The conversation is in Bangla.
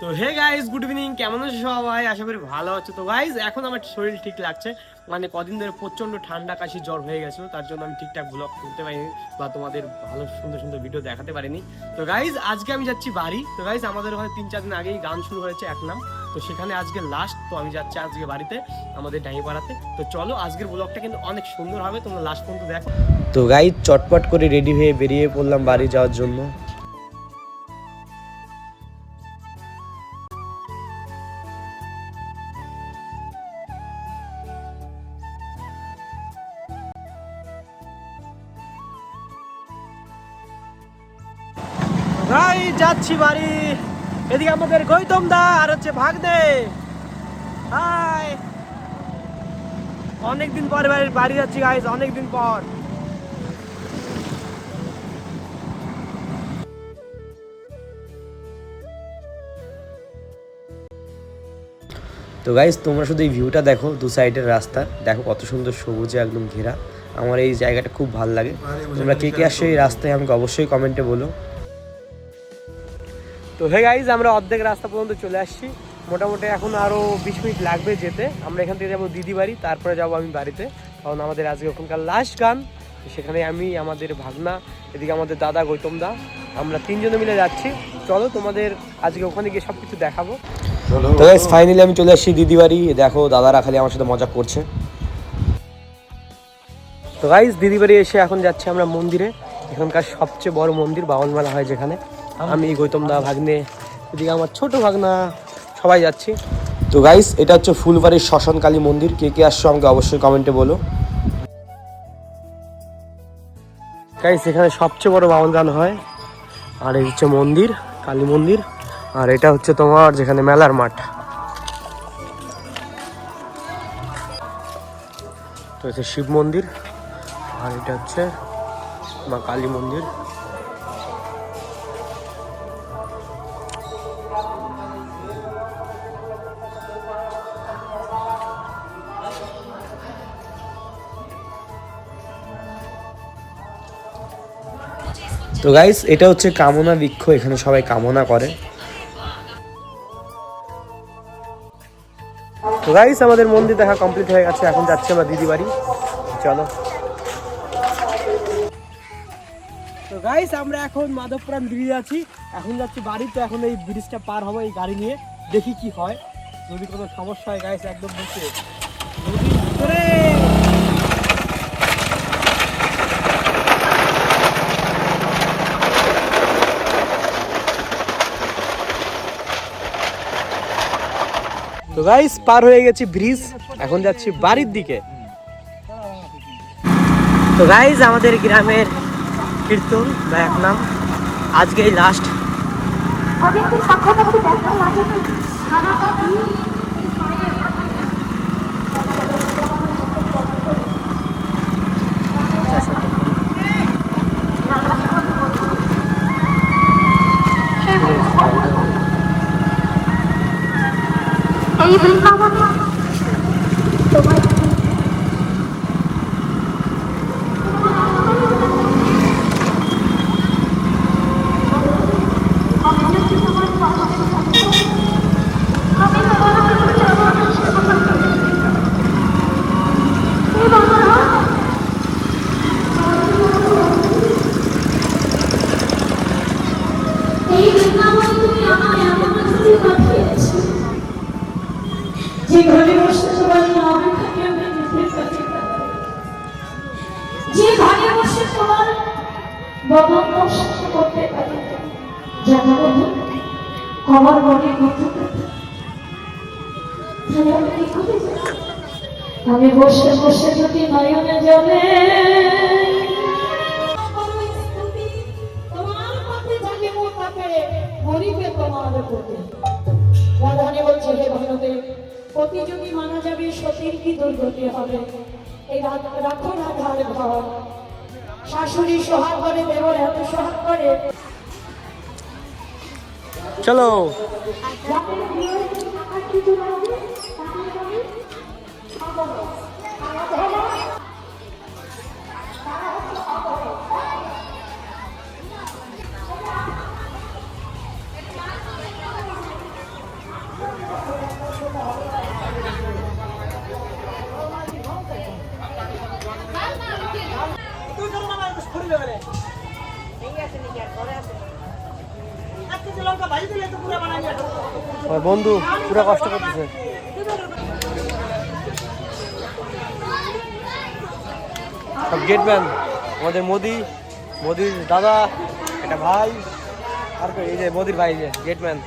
তো হে গাইস, গুড ইভিনিং। কেমন আছো সবাই? আশা করি ভালো আছো। তো গাইস, এখন আমার শরীর ঠিক লাগছে, মানে কদিন ধরে প্রচন্ড ঠান্ডা কাশি জ্বর হয়ে গেছিল, তার জন্য আমি ঠিকঠাক ব্লগ করতে পারিনি বা তোমাদের ভালো সুন্দর সুন্দর ভিডিও দেখাতে পারিনি। তো গাইস, আজকে আমি যাচ্ছি বাড়ি। তো গাইস, আমাদের ওখানে 3-4 দিন আগেই গান শুরু হয়েছে এক নাম, তো সেখানে আজকে লাস্ট। তো আমি যাচ্ছি আজকে বাড়িতে, আমাদের ডাইপাড়াতে। তো চলো, আজকের ব্লগটা কিন্তু অনেক সুন্দর হবে, তোমরা লাস্ট পর্যন্ত দেখো। তো গাইস, চটপট করে রেডি হয়ে বেরিয়ে পড়লাম বাড়ি যাওয়ার জন্য। ভাই যাচ্ছি বাড়ি। এদিকে আমাদের গৌতম দা আর হচ্ছে ভাগদে। হাই, অনেকদিন পর বাড়ি যাচ্ছি গাইস, অনেকদিন পর। তো গাইস, তোমরা শুধু এই ভিউটা দেখো, দু সাইডের রাস্তা দেখো কত সুন্দর সবুজে একদম ঘেরা। আমার এই জায়গাটা খুব ভালো লাগে। তোমরা কে কে আসছো এই রাস্তায় আমাকে অবশ্যই কমেন্টে বলো। তো হে গাইজ, আমরা অর্ধেক রাস্তা পর্যন্ত চলে আসছি। মোটামুটি এখন আরও 20 মিনিট লাগবে যেতে। আমরা এখান থেকে যাবো দিদি বাড়ি, তারপরে যাবো আমি বাড়িতে, কারণ আমাদের আজকে ওখানকার লাস্ট গান। সেখানে আমি, আমাদের ভাগনা, এদিকে আমাদের দাদা গৌতম দা, আমরা 3 জনে মিলে যাচ্ছি। চলো, তোমাদের আজকে ওখানে গিয়ে সব কিছু দেখাবো। তো গাইজ, ফাইনালি আমি চলে আসছি দিদি বাড়ি। দেখো দাদারা খালি আমার সাথে মজা করছে। তো গাইজ, দিদি বাড়ি এসে এখন যাচ্ছি আমরা মন্দিরে। এখানকার সবচেয়ে বড় মন্দির, বাউল মেলা হয় যেখানে। আমি, গৌতম দা, ভাগ্নে, এদিকে আমার ছোট ভাগনা, সবাই যাচ্ছি। তো গাইস, এটা হচ্ছে ফুলবাড়ির শ্মশান কালী মন্দির। কে কে আসছো আমাকে অবশ্যই কমেন্টে বলো। গাইস, এখানে সবচেয়ে বড় বাউল গান হয়। আর এই হচ্ছে মন্দির, কালী মন্দির। আর এটা হচ্ছে তোমার যেখানে মেলার মাঠ। তো হচ্ছে শিব মন্দির, আর এটা হচ্ছে মা কালী মন্দির। তো গাইস, এটা হচ্ছে কামনা বৃক্ষ, এখানে সবাই কামনা করে। তো গাইস, আমাদের মন্দির দেখা কমপ্লিট হয়ে গেছে, এখন যাচ্ছি আমরা দিদি বাড়ি। চলো। তো গাইস, আমরা এখন মাধবপুরাম ব্রিজে আছি, এখন যাচ্ছি বাড়ি। তো এখন এই ব্রিজটা পার হবো এই গাড়ি নিয়ে, দেখি কি হয়। যদি কোনো সমস্যা হয় গাইস, একদম বসে নদীর ভিতরে। তো গাইস, পার হয়ে গেছি ব্রিজ, এখন যাচ্ছি বাড়ির দিকে। তো গাইস, আমাদের গ্রামের কীর্তন বা এক নাম আজকেই লাস্ট। এই বৃন্দাবন তোমার আমার মনে আমি বসে বসে যদি নয়নে যাবে তোমার পথে যাকে মোটাকে গরিবে তোমার পথে রাধানি বলছে, হে ভগবতী, প্রতিযোগী মানা যাবে, সতীর কি দুর্গতি হবে। এই রাখো রাধার ঘর, শাশুড়ি সোহাগ করে, দেবর এত সোহাগ করে। চলো। আমার বন্ধু পুরো কষ্ট করতেছে। সব গেটম্যান আমাদের মোদির দাদা, একটা ভাই, আর এই যে মোদির ভাই, যে গেটম্যান।